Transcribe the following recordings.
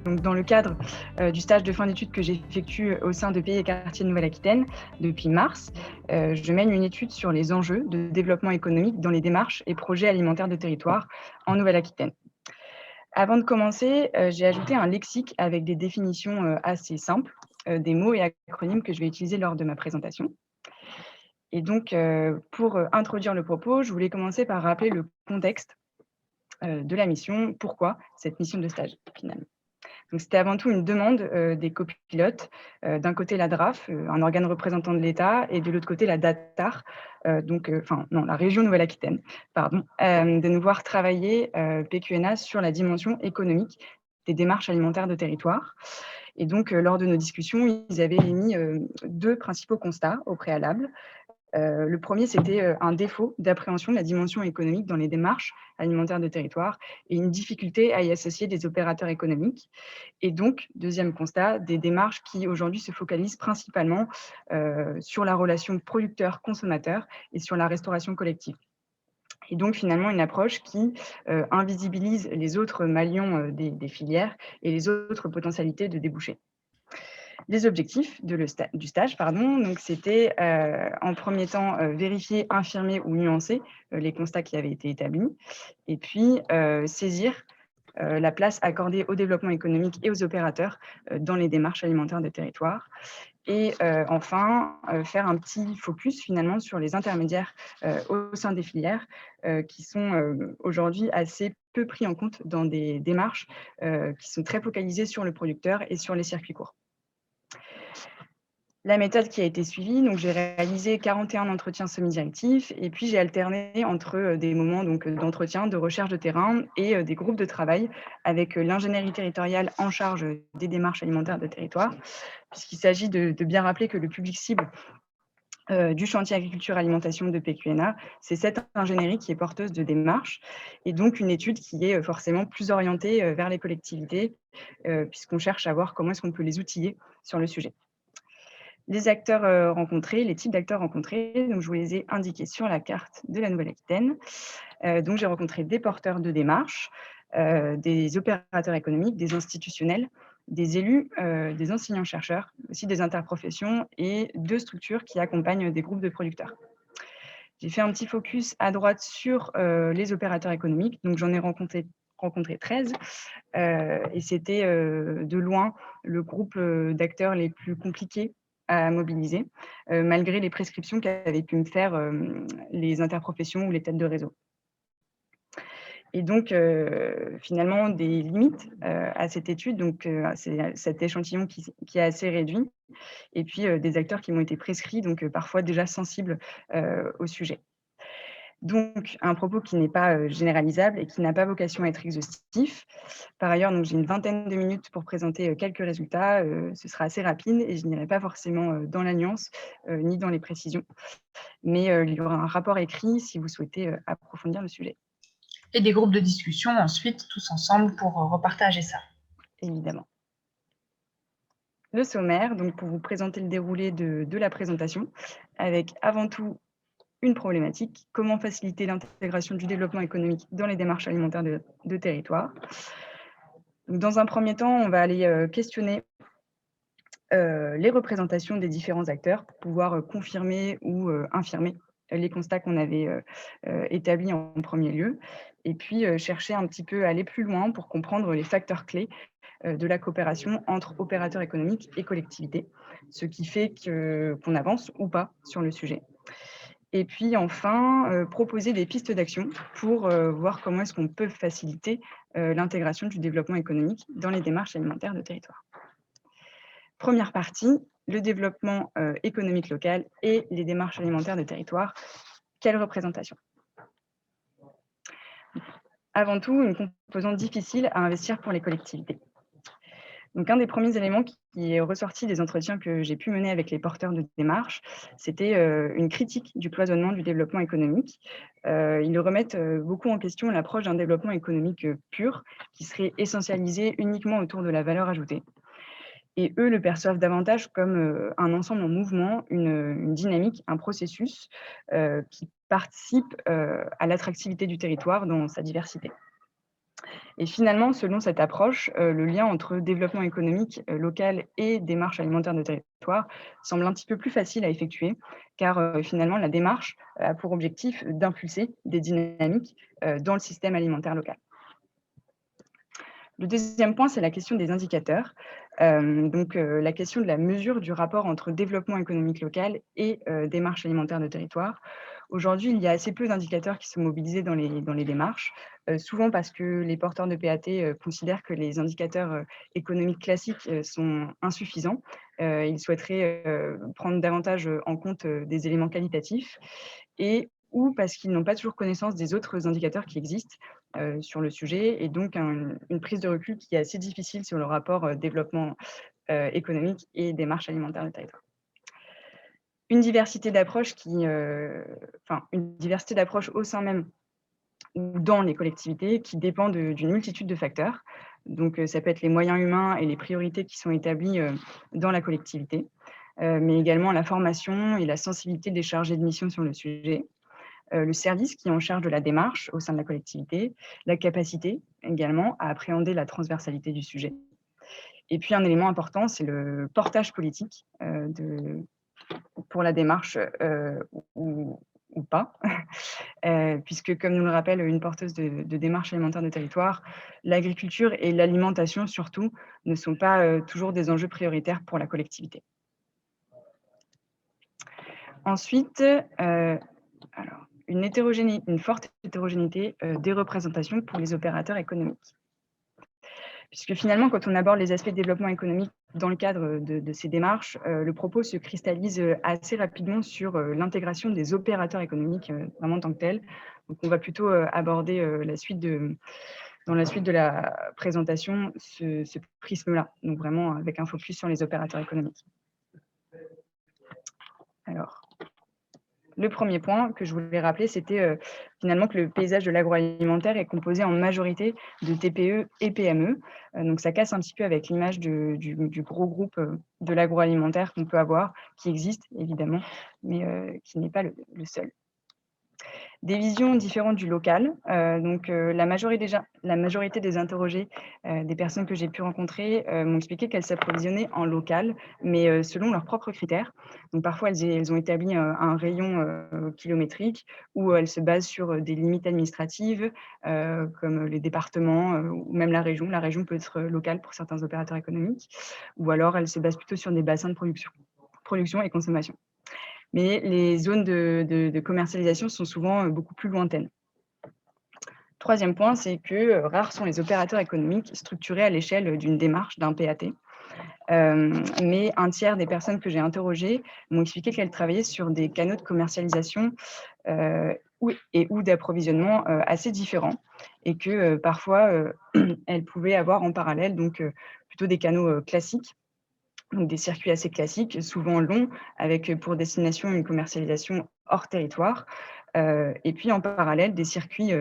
Donc, dans le cadre du stage de fin d'études que j'effectue au sein de Pays et Quartiers de Nouvelle-Aquitaine depuis mars, je mène une étude sur les enjeux de développement économique dans les démarches et projets alimentaires de territoire en Nouvelle-Aquitaine. Avant de commencer, j'ai ajouté un lexique avec des définitions assez simples, des mots et acronymes que je vais utiliser lors de ma présentation. Et donc, pour introduire le propos, je voulais commencer par rappeler le contexte de la mission. Pourquoi cette mission de stage, finalement? Donc, c'était avant tout une demande des copilotes. D'un côté, la DRAF, un organe représentant de l'État, et de l'autre côté, la DATAR, la région Nouvelle-Aquitaine, pardon, de nous voir travailler, PQNA, sur la dimension économique des démarches alimentaires de territoire. Et donc, lors de nos discussions, ils avaient émis 2 principaux constats au préalable. Le premier, c'était un défaut d'appréhension de la dimension économique dans les démarches alimentaires de territoire et une difficulté à y associer des opérateurs économiques. Et donc, deuxième constat, des démarches qui aujourd'hui se focalisent principalement sur la relation producteur-consommateur et sur la restauration collective. Et donc finalement une approche qui invisibilise les autres maillons des filières et les autres potentialités de débouchés. Les objectifs du stage, donc c'était en premier temps vérifier, infirmer ou nuancer les constats qui avaient été établis, et puis saisir la place accordée au développement économique et aux opérateurs dans les démarches alimentaires des territoires. Et enfin, faire un petit focus finalement sur les intermédiaires au sein des filières qui sont aujourd'hui assez peu pris en compte dans des démarches qui sont très focalisées sur le producteur et sur les circuits courts. La méthode qui a été suivie, donc j'ai réalisé 41 entretiens semi-directifs et puis j'ai alterné entre des moments d'entretien, de recherche de terrain et des groupes de travail avec l'ingénierie territoriale en charge des démarches alimentaires de territoire, puisqu'il s'agit de bien rappeler que le public cible du chantier agriculture-alimentation de PQNA, c'est cette ingénierie qui est porteuse de démarches et donc une étude qui est forcément plus orientée vers les collectivités puisqu'on cherche à voir comment est-ce qu'on peut les outiller sur le sujet. Les acteurs rencontrés, les types d'acteurs rencontrés, donc je vous les ai indiqués sur la carte de la Nouvelle-Aquitaine. Donc j'ai rencontré des porteurs de démarches, des opérateurs économiques, des institutionnels, des élus, des enseignants-chercheurs, aussi des interprofessions et 2 structures qui accompagnent des groupes de producteurs. J'ai fait un petit focus à droite sur les opérateurs économiques, donc j'en ai rencontré 13 et c'était de loin le groupe d'acteurs les plus compliqués à mobiliser, malgré les prescriptions qu'avaient pu me faire les interprofessions ou les têtes de réseau. Et donc, finalement, des limites à cette étude, donc c'est cet échantillon qui est assez réduit, et puis des acteurs qui m'ont été prescrits, donc parfois déjà sensibles au sujet. Donc, un propos qui n'est pas généralisable et qui n'a pas vocation à être exhaustif. Par ailleurs, donc j'ai une vingtaine de minutes pour présenter quelques résultats. Ce sera assez rapide et je n'irai pas forcément dans la nuance ni dans les précisions. Mais il y aura un rapport écrit si vous souhaitez approfondir le sujet. Et des groupes de discussion ensuite, tous ensemble, pour repartager ça. Évidemment. Le sommaire, donc pour vous présenter le déroulé de la présentation, avec avant tout une problématique, comment faciliter l'intégration du développement économique dans les démarches alimentaires de territoire. Donc, dans un premier temps, on va aller questionner les représentations des différents acteurs pour pouvoir confirmer ou infirmer les constats qu'on avait établis en premier lieu, et puis chercher un petit peu à aller plus loin pour comprendre les facteurs clés de la coopération entre opérateurs économiques et collectivités, ce qui fait qu'on avance ou pas sur le sujet. Et puis enfin, proposer des pistes d'action pour voir comment est-ce qu'on peut faciliter l'intégration du développement économique dans les démarches alimentaires de territoire. Première partie, le développement économique local et les démarches alimentaires de territoire. Quelle représentation? Avant tout, une composante difficile à investir pour les collectivités. Donc, un des premiers éléments qui est ressorti des entretiens que j'ai pu mener avec les porteurs de démarches, c'était une critique du cloisonnement du développement économique. Ils remettent beaucoup en question l'approche d'un développement économique pur, qui serait essentialisé uniquement autour de la valeur ajoutée. Et eux le perçoivent davantage comme un ensemble en mouvement, une dynamique, un processus qui participe à l'attractivité du territoire dans sa diversité. Et finalement, selon cette approche, le lien entre développement économique, local et démarche alimentaire de territoire semble un petit peu plus facile à effectuer, car, finalement la démarche a pour objectif d'impulser des dynamiques, dans le système alimentaire local. Le deuxième point, c'est la question des indicateurs. La question de la mesure du rapport entre développement économique local et démarche alimentaire de territoire. Aujourd'hui, il y a assez peu d'indicateurs qui sont mobilisés dans les démarches, souvent parce que les porteurs de PAT considèrent que les indicateurs économiques classiques sont insuffisants. Ils souhaiteraient prendre davantage en compte des éléments qualitatifs et ou parce qu'ils n'ont pas toujours connaissance des autres indicateurs qui existent sur le sujet et donc une prise de recul qui est assez difficile sur le rapport développement économique et démarche alimentaire de territoire. Une diversité d'approches une diversité d'approches au sein même ou dans les collectivités qui dépend d'une multitude de facteurs. Donc ça peut être les moyens humains et les priorités qui sont établis dans la collectivité, mais également la formation et la sensibilité des chargés de mission sur le sujet. Le service qui est en charge de la démarche au sein de la collectivité, la capacité également à appréhender la transversalité du sujet. Et puis un élément important, c'est le portage politique pour la démarche ou pas, puisque comme nous le rappelle une porteuse de démarche alimentaire de territoire, l'agriculture et l'alimentation surtout ne sont pas toujours des enjeux prioritaires pour la collectivité. Ensuite, une forte hétérogénéité des représentations pour les opérateurs économiques. Puisque finalement, quand on aborde les aspects de développement économique dans le cadre de ces démarches, le propos se cristallise assez rapidement sur l'intégration des opérateurs économiques vraiment en tant que tels. Donc on va plutôt aborder dans la suite de la présentation ce prisme-là, donc vraiment avec un focus sur les opérateurs économiques. Alors, le premier point que je voulais rappeler, c'était finalement que le paysage de l'agroalimentaire est composé en majorité de TPE et PME. Donc ça casse un petit peu avec l'image du gros groupe de l'agroalimentaire qu'on peut avoir, qui existe évidemment, mais qui n'est pas le seul. Des visions différentes du local. La majorité des interrogés, des personnes que j'ai pu rencontrer, m'ont expliqué qu'elles s'approvisionnaient en local, mais selon leurs propres critères. Donc parfois, elles ont établi un rayon kilométrique où elles se basent sur des limites administratives, comme les départements ou même la région. La région peut être locale pour certains opérateurs économiques, ou alors elles se basent plutôt sur des bassins de production et consommation. Mais les zones de commercialisation sont souvent beaucoup plus lointaines. Troisième point, c'est que rares sont les opérateurs économiques structurés à l'échelle d'une démarche, d'un PAT. Mais un tiers des personnes que j'ai interrogées m'ont expliqué qu'elles travaillaient sur des canaux de commercialisation ou d'approvisionnement assez différents et que parfois, elles pouvaient avoir en parallèle plutôt des canaux classiques, donc des circuits assez classiques, souvent longs, avec pour destination une commercialisation hors territoire. Et puis en parallèle, des circuits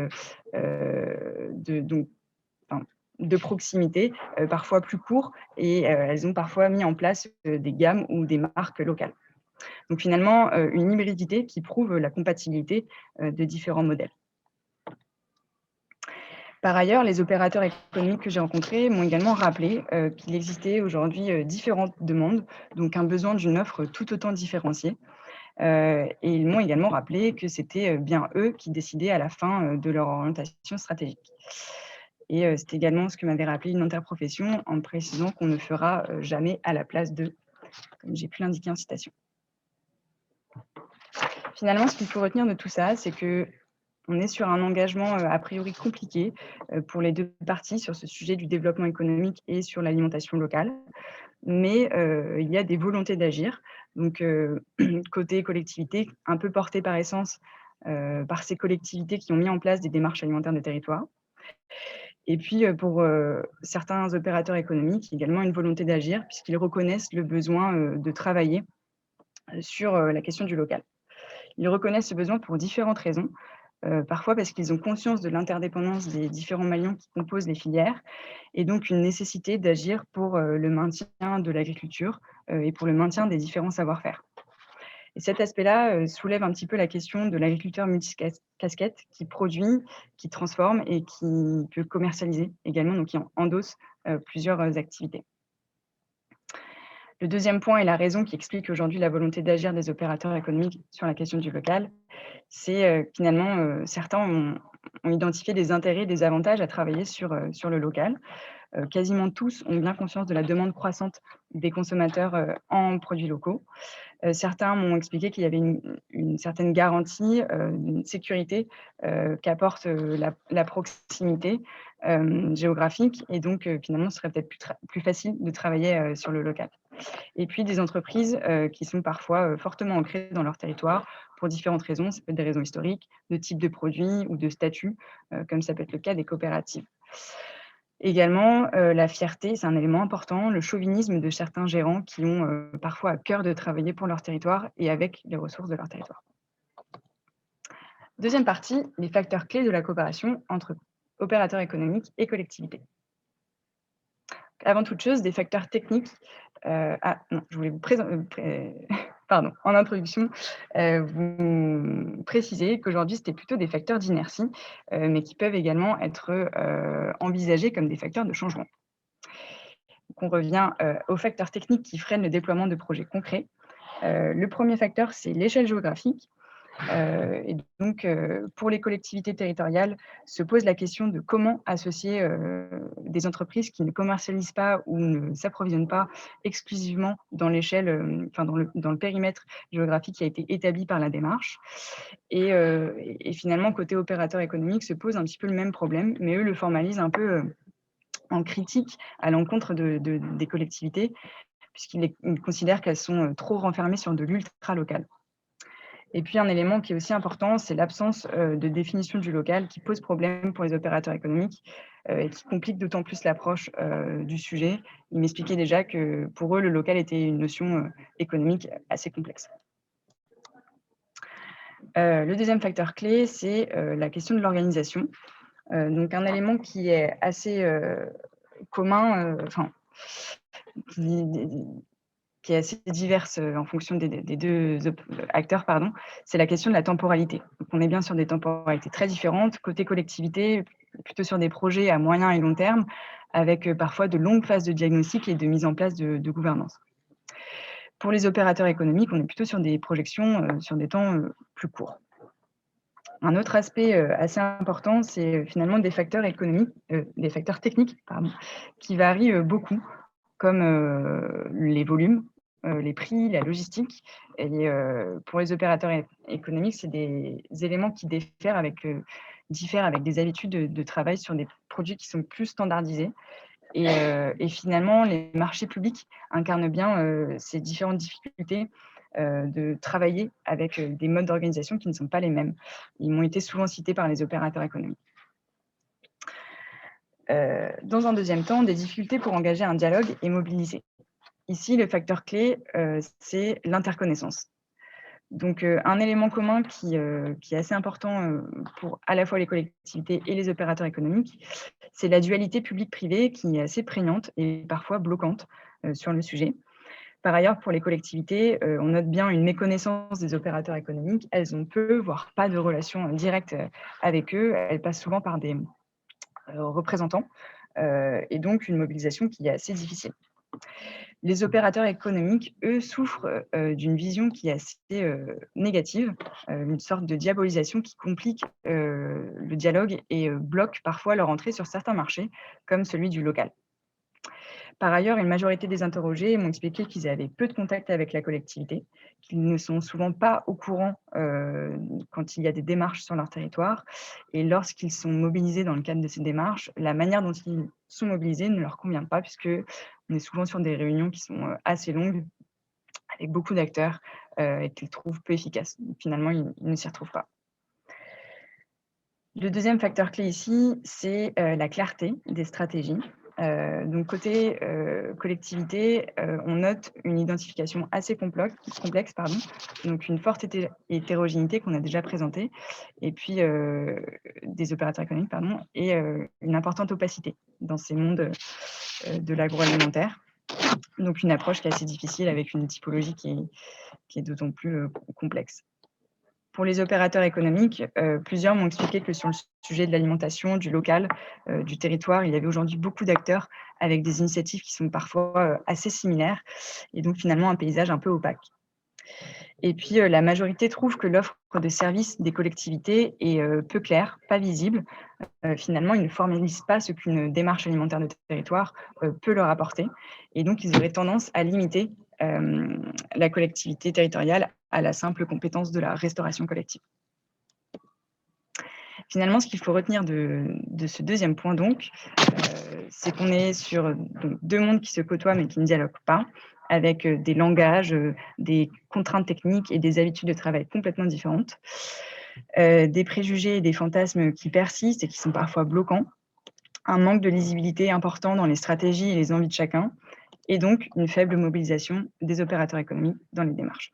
de proximité, parfois plus courts, et elles ont parfois mis en place des gammes ou des marques locales. Donc finalement, une hybridité qui prouve la compatibilité de différents modèles. Par ailleurs, les opérateurs économiques que j'ai rencontrés m'ont également rappelé qu'il existait aujourd'hui différentes demandes, donc un besoin d'une offre tout autant différenciée. Et ils m'ont également rappelé que c'était bien eux qui décidaient à la fin de leur orientation stratégique. Et c'est également ce que m'avait rappelé une interprofession en précisant qu'on ne fera jamais à la place d'eux, comme j'ai pu l'indiquer en citation. Finalement, ce qu'il faut retenir de tout ça, c'est qu'on est sur un engagement a priori compliqué pour les deux parties sur ce sujet du développement économique et sur l'alimentation locale. Mais il y a des volontés d'agir. Donc, côté collectivité, un peu porté par essence par ces collectivités qui ont mis en place des démarches alimentaires de territoire. Et puis, pour certains opérateurs économiques, également une volonté d'agir, puisqu'ils reconnaissent le besoin de travailler sur la question du local. Ils reconnaissent ce besoin pour différentes raisons. Parfois parce qu'ils ont conscience de l'interdépendance des différents maillons qui composent les filières et donc une nécessité d'agir pour le maintien de l'agriculture et pour le maintien des différents savoir-faire. Et cet aspect-là soulève un petit peu la question de l'agriculteur multicasquette qui produit, qui transforme et qui peut commercialiser également, donc qui endosse plusieurs activités. Le deuxième point et la raison qui explique aujourd'hui la volonté d'agir des opérateurs économiques sur la question du local, c'est finalement certains ont identifié des intérêts et des avantages à travailler sur le local. Quasiment tous ont bien conscience de la demande croissante des consommateurs en produits locaux. Certains m'ont expliqué qu'il y avait une certaine garantie, une sécurité qu'apporte la proximité géographique et donc finalement, ce serait peut-être plus facile de travailler sur le local. Et puis des entreprises qui sont parfois fortement ancrées dans leur territoire pour différentes raisons. Ça peut être des raisons historiques, de type de produit ou de statut, comme ça peut être le cas des coopératives. Également, la fierté, c'est un élément important, le chauvinisme de certains gérants qui ont parfois à cœur de travailler pour leur territoire et avec les ressources de leur territoire. Deuxième partie, les facteurs clés de la coopération entre opérateurs économiques et collectivités. Avant toute chose, des facteurs techniques. Je voulais vous présenter. Pardon, en introduction, vous préciser qu'aujourd'hui, c'était plutôt des facteurs d'inertie, mais qui peuvent également être envisagés comme des facteurs de changement. Donc, on revient aux facteurs techniques qui freinent le déploiement de projets concrets. Le premier facteur, c'est l'échelle géographique. Et donc, pour les collectivités territoriales, se pose la question de comment associer des entreprises qui ne commercialisent pas ou ne s'approvisionnent pas exclusivement dans l'échelle, dans le périmètre géographique qui a été établi par la démarche. Et finalement, côté opérateur économique, se pose un petit peu le même problème, mais eux le formalisent un peu en critique à l'encontre des collectivités, puisqu'ils considèrent qu'elles sont trop renfermées sur de l'ultra-local. Et puis un élément qui est aussi important, c'est l'absence de définition du local qui pose problème pour les opérateurs économiques et qui complique d'autant plus l'approche du sujet. Ils m'expliquaient déjà que pour eux, le local était une notion économique assez complexe. Le deuxième facteur clé, c'est la question de l'organisation. Donc un élément qui est assez commun, qui est assez diverse en fonction des deux acteurs, c'est la question de la temporalité. Donc, on est bien sur des temporalités très différentes. Côté collectivité, plutôt sur des projets à moyen et long terme, avec parfois de longues phases de diagnostic et de mise en place de gouvernance. Pour les opérateurs économiques, on est plutôt sur des projections sur des temps plus courts. Un autre aspect assez important, c'est finalement des facteurs techniques, qui varient beaucoup, comme les volumes, les prix, la logistique. Et pour les opérateurs économiques, c'est des éléments qui diffèrent avec des habitudes de travail sur des produits qui sont plus standardisés. Et finalement, les marchés publics incarnent bien ces différentes difficultés de travailler avec des modes d'organisation qui ne sont pas les mêmes. Ils m'ont été souvent cités par les opérateurs économiques. Dans un deuxième temps, des difficultés pour engager un dialogue et mobiliser. Ici, le facteur clé, c'est l'interconnaissance. Donc, un élément commun qui est assez important pour à la fois les collectivités et les opérateurs économiques, c'est la dualité publique-privée qui est assez prégnante et parfois bloquante sur le sujet. Par ailleurs, pour les collectivités, on note bien une méconnaissance des opérateurs économiques. Elles ont peu, voire pas de relation directe avec eux. Elles passent souvent par des représentants et donc une mobilisation qui est assez difficile. Les opérateurs économiques, eux, souffrent d'une vision qui est assez négative, une sorte de diabolisation qui complique le dialogue et bloque parfois leur entrée sur certains marchés, comme celui du local. Par ailleurs, une majorité des interrogés m'ont expliqué qu'ils avaient peu de contact avec la collectivité, qu'ils ne sont souvent pas au courant quand il y a des démarches sur leur territoire. Et lorsqu'ils sont mobilisés dans le cadre de ces démarches, la manière dont ils sont mobilisés ne leur convient pas, puisqu'on est souvent sur des réunions qui sont assez longues, avec beaucoup d'acteurs, et qu'ils trouvent peu efficaces. Finalement, ils ne s'y retrouvent pas. Le deuxième facteur clé ici, c'est la clarté des stratégies. Donc côté collectivité, on note une identification assez complexe, donc une forte hétérogénéité qu'on a déjà présentée, et puis des opérateurs économiques, et une importante opacité dans ces mondes de l'agroalimentaire. Donc une approche qui est assez difficile avec une typologie qui est d'autant plus complexe. Pour les opérateurs économiques, plusieurs m'ont expliqué que sur le sujet de l'alimentation, du local, du territoire, il y avait aujourd'hui beaucoup d'acteurs avec des initiatives qui sont parfois assez similaires et donc finalement un paysage un peu opaque. Et puis la majorité trouve que l'offre de services des collectivités est peu claire, pas visible. Finalement, ils ne formalisent pas ce qu'une démarche alimentaire de territoire peut leur apporter et donc ils auraient tendance à limiter la collectivité territoriale à la simple compétence de la restauration collective. Finalement, ce qu'il faut retenir de ce deuxième point donc, c'est qu'on est sur donc 2 mondes qui se côtoient mais qui ne dialoguent pas, avec des langages, des contraintes techniques et des habitudes de travail complètement différentes, des préjugés et des fantasmes qui persistent et qui sont parfois bloquants, un manque de lisibilité important dans les stratégies et les envies de chacun et donc une faible mobilisation des opérateurs économiques dans les démarches.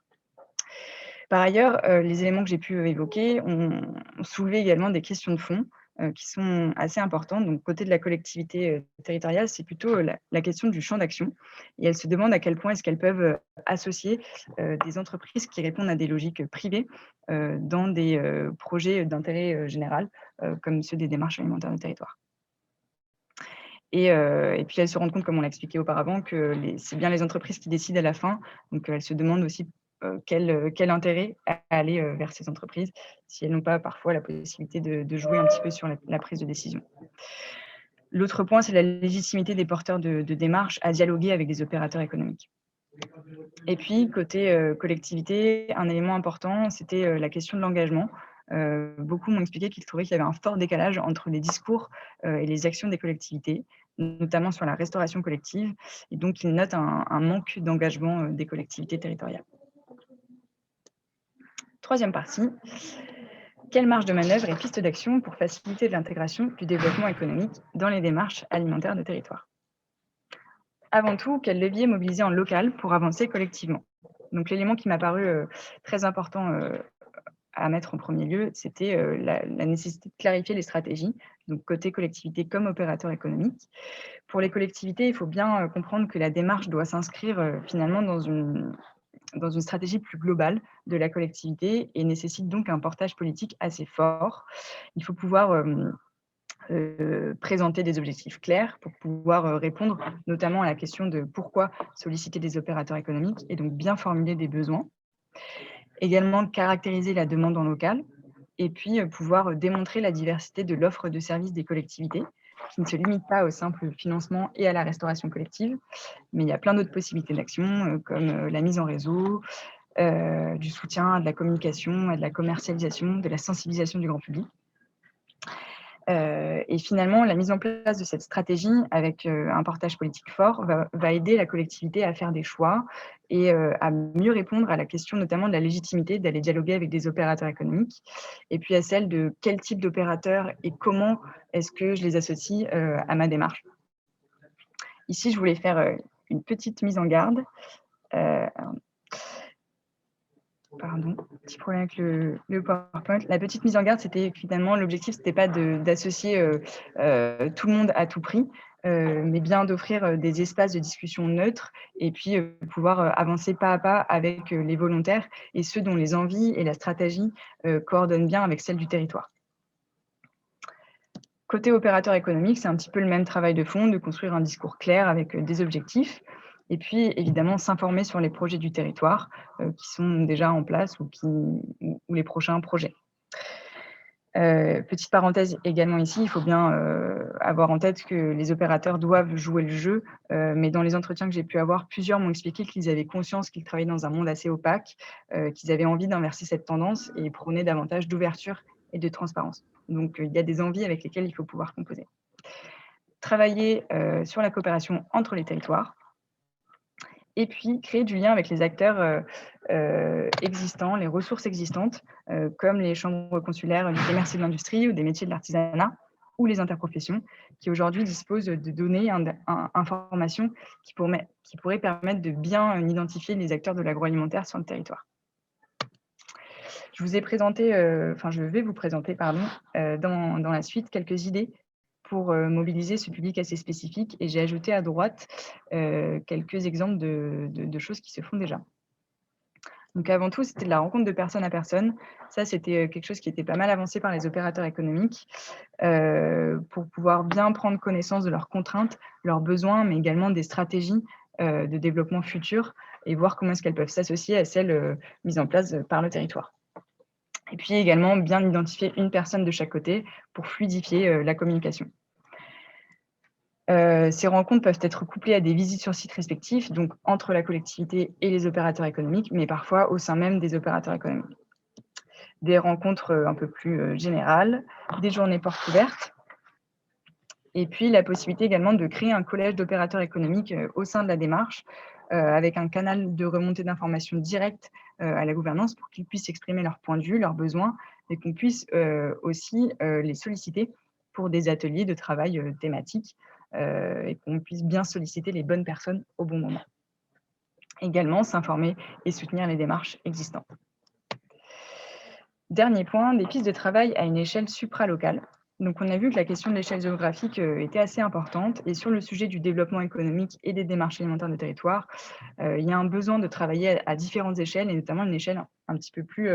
Par ailleurs, les éléments que j'ai pu évoquer ont soulevé également des questions de fond, qui sont assez importantes. Donc côté de la collectivité, territoriale, c'est plutôt, la question du champ d'action et elles se demandent à quel point est-ce qu'elles peuvent, associer, des entreprises qui répondent à des logiques, privées, dans des, projets d'intérêt, général, comme ceux des démarches alimentaires de territoire. Et puis elles se rendent compte, comme on l'a expliqué auparavant, que c'est bien les entreprises qui décident à la fin. Donc elles se demandent aussi, quel intérêt a aller, vers ces entreprises, si elles n'ont pas parfois la possibilité de jouer un petit peu sur la prise de décision. L'autre point, c'est la légitimité des porteurs de démarches à dialoguer avec des opérateurs économiques. Et puis côté, collectivité, un élément important, c'était, la question de l'engagement. Beaucoup m'ont expliqué qu'ils trouvaient qu'il y avait un fort décalage entre les discours, et les actions des collectivités, notamment sur la restauration collective et donc ils notent un manque d'engagement, des collectivités territoriales. Troisième partie, quelle marge de manœuvre et pistes d'action pour faciliter l'intégration du développement économique dans les démarches alimentaires de territoire? Avant tout, quel levier mobiliser en local pour avancer collectivement? Donc l'élément qui m'a paru, très important, à mettre en premier lieu, c'était, la nécessité de clarifier les stratégies, donc côté collectivité comme opérateur économique. Pour les collectivités, il faut bien, comprendre que la démarche doit s'inscrire, finalement dans une stratégie plus globale de la collectivité et nécessite donc un portage politique assez fort. Il faut pouvoir, présenter des objectifs clairs pour pouvoir, répondre notamment à la question de pourquoi solliciter des opérateurs économiques et donc bien formuler des besoins. Également caractériser la demande en local et puis, pouvoir, démontrer la diversité de l'offre de services des collectivités, qui ne se limite pas au simple financement et à la restauration collective, mais il y a plein d'autres possibilités d'action, comme, la mise en réseau, du soutien à de la communication, à de la commercialisation, de la sensibilisation du grand public. Et finalement, la mise en place de cette stratégie avec, un portage politique fort va aider la collectivité à faire des choix et à mieux répondre à la question notamment de la légitimité d'aller dialoguer avec des opérateurs économiques et puis à celle de quel type d'opérateurs et comment est-ce que je les associe, à ma démarche. Ici, je voulais faire, une petite mise en garde. Pardon, petit problème avec le PowerPoint. La petite mise en garde, c'était que finalement l'objectif, c'était pas d'associer, tout le monde à tout prix, mais bien d'offrir, des espaces de discussion neutres et puis, pouvoir, avancer pas à pas avec, les volontaires et ceux dont les envies et la stratégie, coordonnent bien avec celles du territoire. Côté opérateur économique, c'est un petit peu le même travail de fond, de construire un discours clair avec, des objectifs et puis évidemment s'informer sur les projets du territoire, qui sont déjà en place ou les prochains projets. Petite parenthèse également ici, il faut bien, avoir en tête que les opérateurs doivent jouer le jeu, mais dans les entretiens que j'ai pu avoir, plusieurs m'ont expliqué qu'ils avaient conscience qu'ils travaillaient dans un monde assez opaque, qu'ils avaient envie d'inverser cette tendance et prôner davantage d'ouverture et de transparence. Donc, il y a des envies avec lesquelles il faut pouvoir composer. Travailler, sur la coopération entre les territoires et puis créer du lien avec les acteurs, existants, les ressources existantes, comme les chambres consulaires du commerce et de l'industrie ou des métiers de l'artisanat ou les interprofessions qui aujourd'hui disposent de données, informations qui pourraient permettre de bien, identifier les acteurs de l'agroalimentaire sur le territoire. Je vais vous présenter, pardon, dans la suite quelques idées pour mobiliser ce public assez spécifique. Et j'ai ajouté à droite quelques exemples de choses qui se font déjà. Donc avant tout, c'était de la rencontre de personne à personne. Ça, c'était quelque chose qui était pas mal avancé par les opérateurs économiques pour pouvoir bien prendre connaissance de leurs contraintes, leurs besoins, mais également des stratégies de développement futur et voir comment est-ce qu'elles peuvent s'associer à celles mises en place par le territoire. Et puis également bien identifier une personne de chaque côté pour fluidifier la communication. Ces rencontres peuvent être couplées à des visites sur site respectifs, donc entre la collectivité et les opérateurs économiques, mais parfois au sein même des opérateurs économiques. Des rencontres un peu plus générales, des journées portes ouvertes, et puis la possibilité également de créer un collège d'opérateurs économiques au sein de la démarche, avec un canal de remontée d'informations directe à la gouvernance pour qu'ils puissent exprimer leurs points de vue, leurs besoins, et qu'on puisse aussi les solliciter pour des ateliers de travail thématiques et qu'on puisse bien solliciter les bonnes personnes au bon moment. Également, s'informer et soutenir les démarches existantes. Dernier point, des pistes de travail à une échelle supralocale. Donc, on a vu que la question de l'échelle géographique était assez importante. Et sur le sujet du développement économique et des démarches alimentaires de territoire, il y a un besoin de travailler à différentes échelles, et notamment une échelle un petit peu plus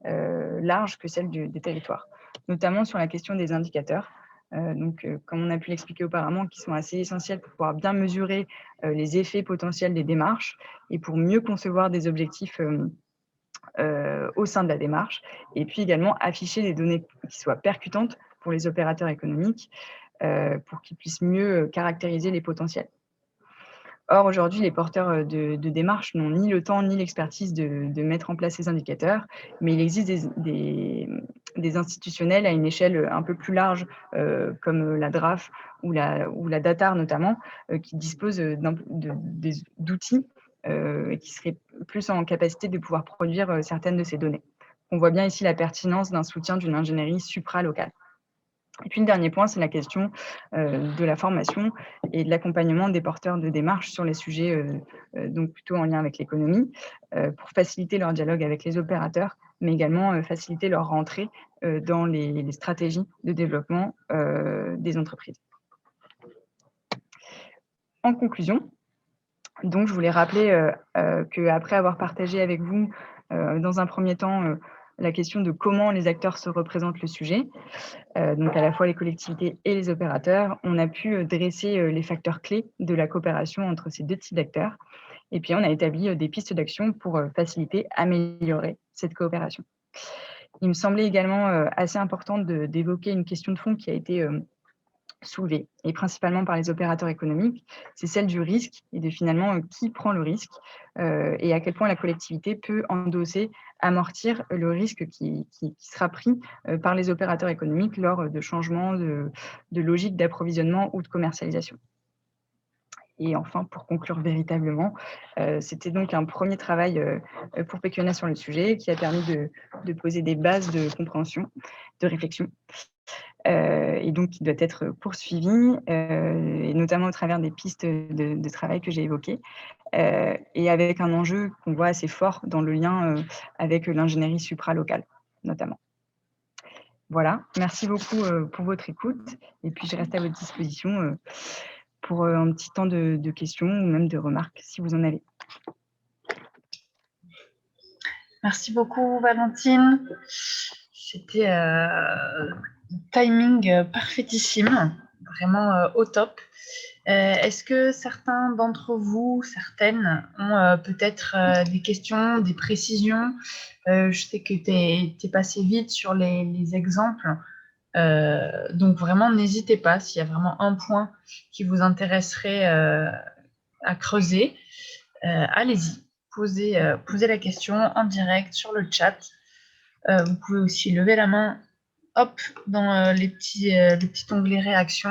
large que celle des territoires, notamment sur la question des indicateurs. Comme on a pu l'expliquer auparavant, qui sont assez essentiels pour pouvoir bien mesurer les effets potentiels des démarches et pour mieux concevoir des objectifs au sein de la démarche, et puis également afficher des données qui soient percutantes pour les opérateurs économiques pour qu'ils puissent mieux caractériser les potentiels. Or, aujourd'hui, les porteurs de démarches n'ont ni le temps ni l'expertise de mettre en place ces indicateurs, mais il existe des institutionnels à une échelle un peu plus large, comme la DRAF ou la DATAR notamment, qui disposent d'outils et qui seraient plus en capacité de pouvoir produire certaines de ces données. On voit bien ici la pertinence d'un soutien d'une ingénierie supralocale. Et puis le dernier point, c'est la question de la formation et de l'accompagnement des porteurs de démarches sur les sujets donc plutôt en lien avec l'économie, pour faciliter leur dialogue avec les opérateurs, mais également faciliter leur rentrée dans les stratégies de développement des entreprises. En conclusion, donc je voulais rappeler qu'après avoir partagé avec vous dans un premier temps la question de comment les acteurs se représentent le sujet, donc à la fois les collectivités et les opérateurs, on a pu dresser les facteurs clés de la coopération entre ces deux types d'acteurs. Et puis, on a établi des pistes d'action pour faciliter, améliorer cette coopération. Il me semblait également assez important d'évoquer une question de fond qui a été soulevée, et principalement par les opérateurs économiques, c'est celle du risque et de finalement qui prend le risque et à quel point la collectivité peut endosser, amortir le risque qui sera pris par les opérateurs économiques lors de changements de logique d'approvisionnement ou de commercialisation. Et enfin, pour conclure véritablement, c'était donc un premier travail pour Péquiona sur le sujet qui a permis de poser des bases de compréhension, de réflexion, et donc qui doit être poursuivi, et notamment au travers des pistes de travail que j'ai évoquées, et avec un enjeu qu'on voit assez fort dans le lien avec l'ingénierie supralocale, notamment. Voilà, merci beaucoup pour votre écoute, et puis je reste à votre disposition pour un petit temps de questions ou même de remarques, si vous en avez. Merci beaucoup, Valentine. C'était timing parfaitissime, vraiment au top. Est-ce que certains d'entre vous, certaines, ont peut-être des questions, des précisions? Je sais que tu es passé vite sur les exemples. Donc vraiment, n'hésitez pas s'il y a vraiment un point qui vous intéresserait à creuser. Allez-y, posez la question en direct sur le chat. Vous pouvez aussi lever la main, hop, dans le petit onglet réaction.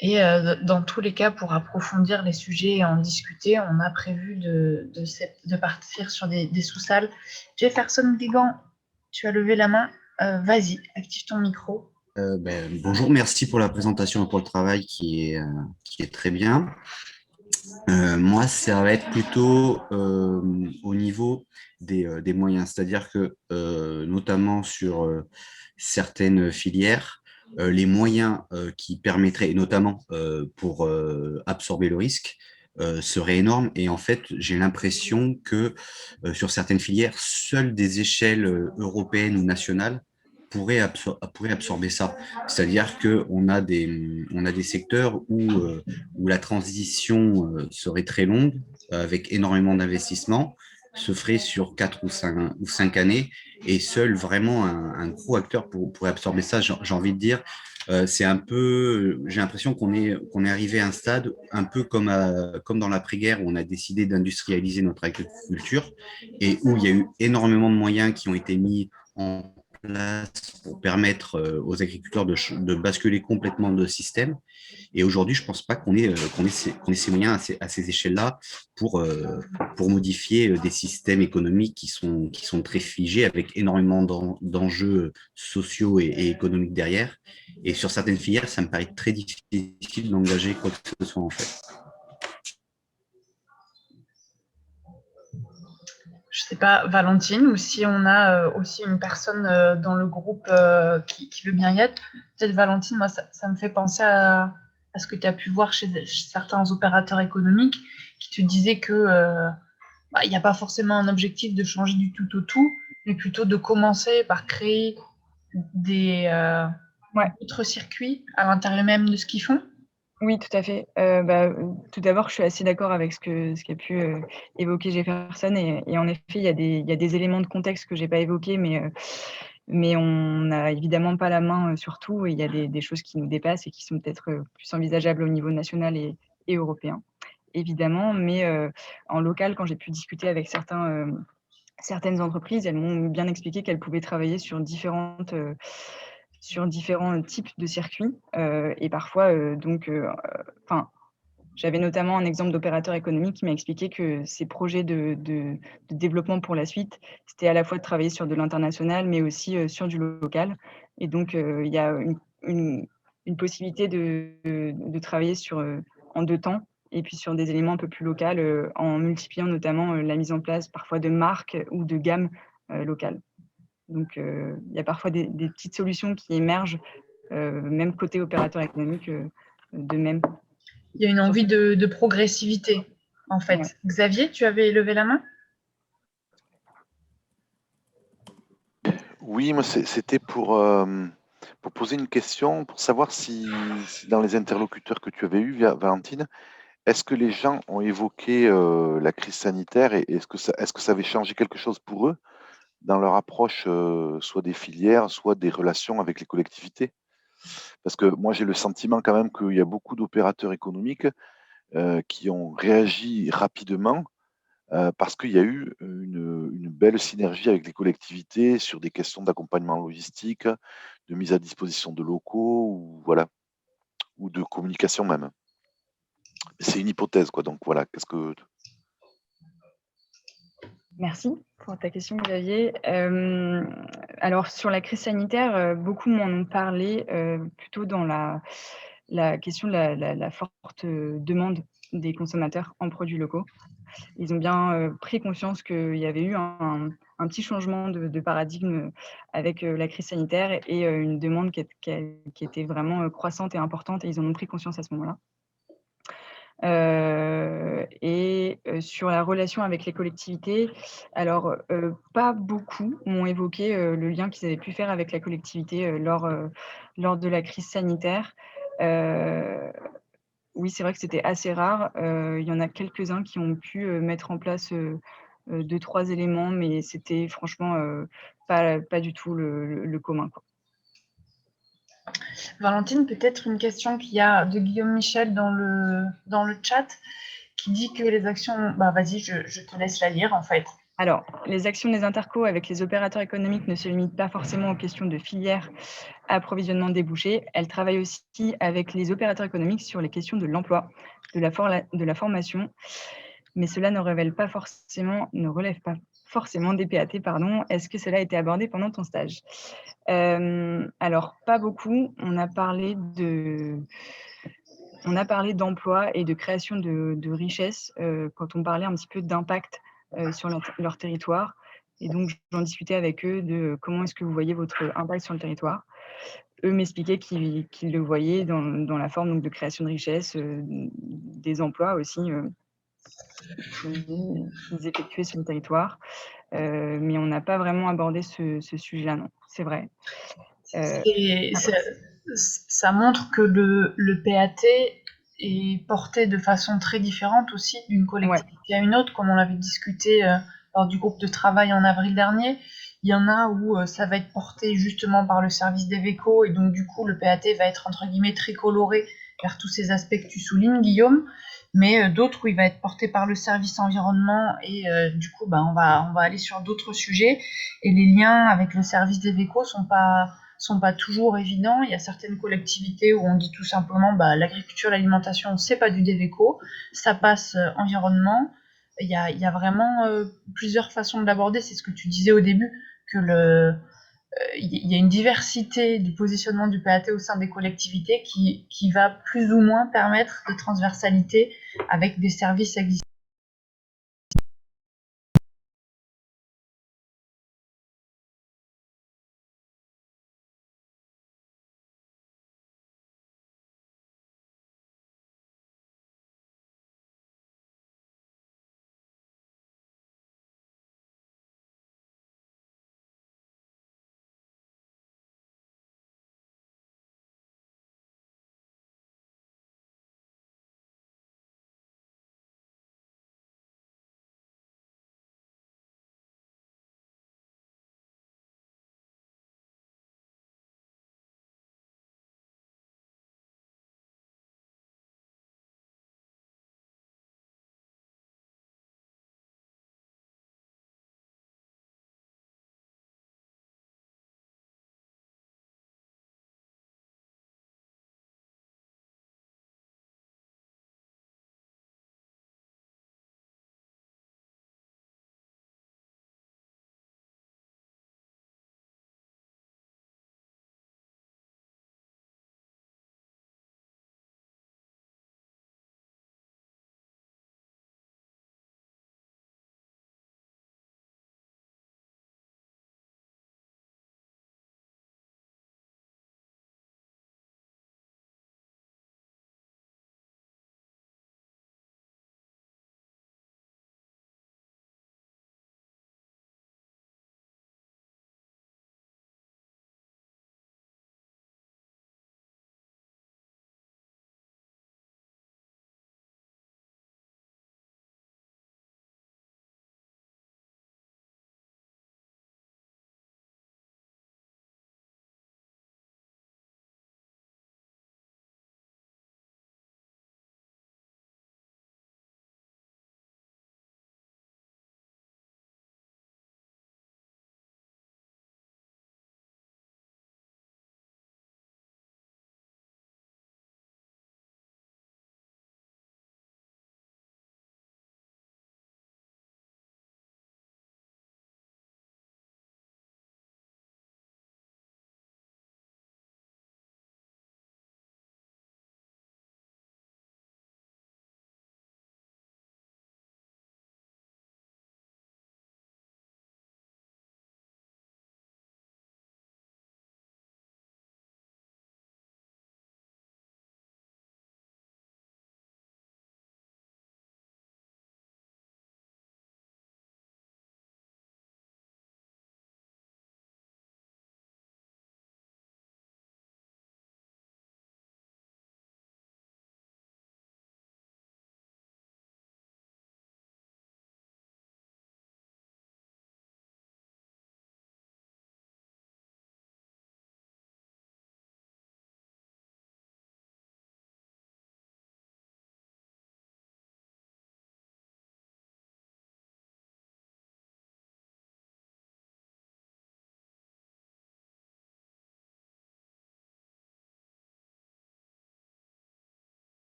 Et dans tous les cas, pour approfondir les sujets et en discuter, on a prévu de partir sur des sous-salles. Jefferson Guigan, tu as levé la main. Vas-y, active ton micro. Bonjour, merci pour la présentation et pour le travail qui est très bien. Moi, ça va être plutôt au niveau des moyens, c'est-à-dire que notamment sur certaines filières, les moyens qui permettraient, et notamment pour absorber le risque, serait énorme. Et en fait, j'ai l'impression que sur certaines filières, seules des échelles européennes ou nationales pourraient absorber ça. C'est-à-dire qu'on on a des secteurs où la transition serait très longue, avec énormément d'investissements, se ferait sur 4 ou 5 années, et seul vraiment un gros acteur pourrait absorber ça. J'ai envie de dire, c'est un peu, j'ai l'impression qu'on est arrivé à un stade un peu comme dans l'après-guerre où on a décidé d'industrialiser notre agriculture et où il y a eu énormément de moyens qui ont été mis en place pour permettre aux agriculteurs de basculer complètement de système. Et aujourd'hui, je ne pense pas qu'on ait ces moyens à ces échelles-là pour modifier des systèmes économiques qui sont très figés avec énormément d'enjeux sociaux et économiques derrière. Et sur certaines filières, ça me paraît très difficile d'engager quoi que ce soit en fait. Je sais pas, Valentine, ou si on a aussi une personne dans le groupe qui veut bien y être. Peut-être Valentine, moi, ça me fait penser à ce que tu as pu voir chez certains opérateurs économiques qui te disaient que il n'y a pas forcément un objectif de changer du tout au tout, mais plutôt de commencer par créer des autres circuits à l'intérieur même de ce qu'ils font. Oui, tout à fait. Tout d'abord, je suis assez d'accord avec ce qu'a pu évoquer Jefferson. Et en effet, il y a des éléments de contexte que je n'ai pas évoqués, mais on n'a évidemment pas la main sur tout. Et il y a des choses qui nous dépassent et qui sont peut-être plus envisageables au niveau national et européen, évidemment. Mais en local, quand j'ai pu discuter avec certaines entreprises, elles m'ont bien expliqué qu'elles pouvaient travailler sur différents types de circuits. Et parfois, j'avais notamment un exemple d'opérateur économique qui m'a expliqué que ces projets de développement pour la suite, c'était à la fois de travailler sur de l'international, mais aussi sur du local. Et donc, il y a une possibilité de travailler en deux temps, et puis sur des éléments un peu plus locaux, en multipliant notamment la mise en place parfois de marques ou de gammes locales. Donc, il y a parfois des petites solutions qui émergent, même côté opérateur économique, de même. Il y a une envie de progressivité, en fait. Ouais. Xavier, tu avais levé la main ? Oui, moi, c'était pour poser une question, pour savoir si dans les interlocuteurs que tu avais eus, Valentine, est-ce que les gens ont évoqué la crise sanitaire et est-ce que ça avait changé quelque chose pour eux dans leur approche, soit des filières, soit des relations avec les collectivités ? Parce que moi, j'ai le sentiment quand même qu'il y a beaucoup d'opérateurs économiques qui ont réagi rapidement parce qu'il y a eu une belle synergie avec les collectivités sur des questions d'accompagnement logistique, de mise à disposition de locaux, ou, voilà, ou de communication même. C'est une hypothèse, quoi. Donc voilà, qu'est-ce que... Merci pour ta question, Xavier. Alors, sur la crise sanitaire, beaucoup m'en ont parlé, plutôt dans la question de la forte demande des consommateurs en produits locaux. Ils ont bien pris conscience qu'il y avait eu un petit changement de paradigme avec la crise sanitaire et une demande qui était vraiment croissante et importante, et ils en ont pris conscience à ce moment-là. Sur la relation avec les collectivités, alors pas beaucoup m'ont évoqué le lien qu'ils avaient pu faire avec la collectivité lors de la crise sanitaire. Oui, c'est vrai que c'était assez rare. Il y en a quelques-uns qui ont pu mettre en place 2-3 éléments, mais c'était franchement pas du tout le commun, quoi. Valentine, peut-être une question qu'il y a de Guillaume Michel dans le chat qui dit que les actions... vas-y, je te laisse la lire en fait. Alors, les actions des intercos avec les opérateurs économiques ne se limitent pas forcément aux questions de filière, approvisionnement débouché. Elles travaillent aussi avec les opérateurs économiques sur les questions de l'emploi, de la formation, mais cela ne relève pas forcément des PAT, pardon. Est-ce que cela a été abordé pendant ton stage ? Alors, pas beaucoup. On a parlé d'emploi et de création de richesses quand on parlait un petit peu d'impact sur leur territoire. Et donc, j'en discutais avec eux de comment est-ce que vous voyez votre impact sur le territoire. Eux m'expliquaient qu'ils le voyaient dans la forme donc, de création de richesse, des emplois aussi qu'ils effectuaient sur le territoire. Mais on n'a pas vraiment abordé ce sujet-là, non, c'est vrai. Ça montre que le PAT est porté de façon très différente aussi d'une collectivité à une autre, comme on l'avait discuté lors du groupe de travail en avril dernier. Il y en a où ça va être porté justement par le service des vécos et donc du coup le PAT va être entre guillemets très coloré vers tous ces aspects que tu soulignes, Guillaume, mais d'autres où il va être porté par le service environnement et du coup on va aller sur d'autres sujets et les liens avec le service des vécos sont pas toujours évidents. Il y a certaines collectivités où on dit tout simplement l'agriculture, l'alimentation, c'est pas du DVECO, ça passe environnement. Il y a vraiment plusieurs façons de l'aborder, c'est ce que tu disais au début, que il y a une diversité du positionnement du PAT au sein des collectivités qui va plus ou moins permettre des transversalités avec des services existants.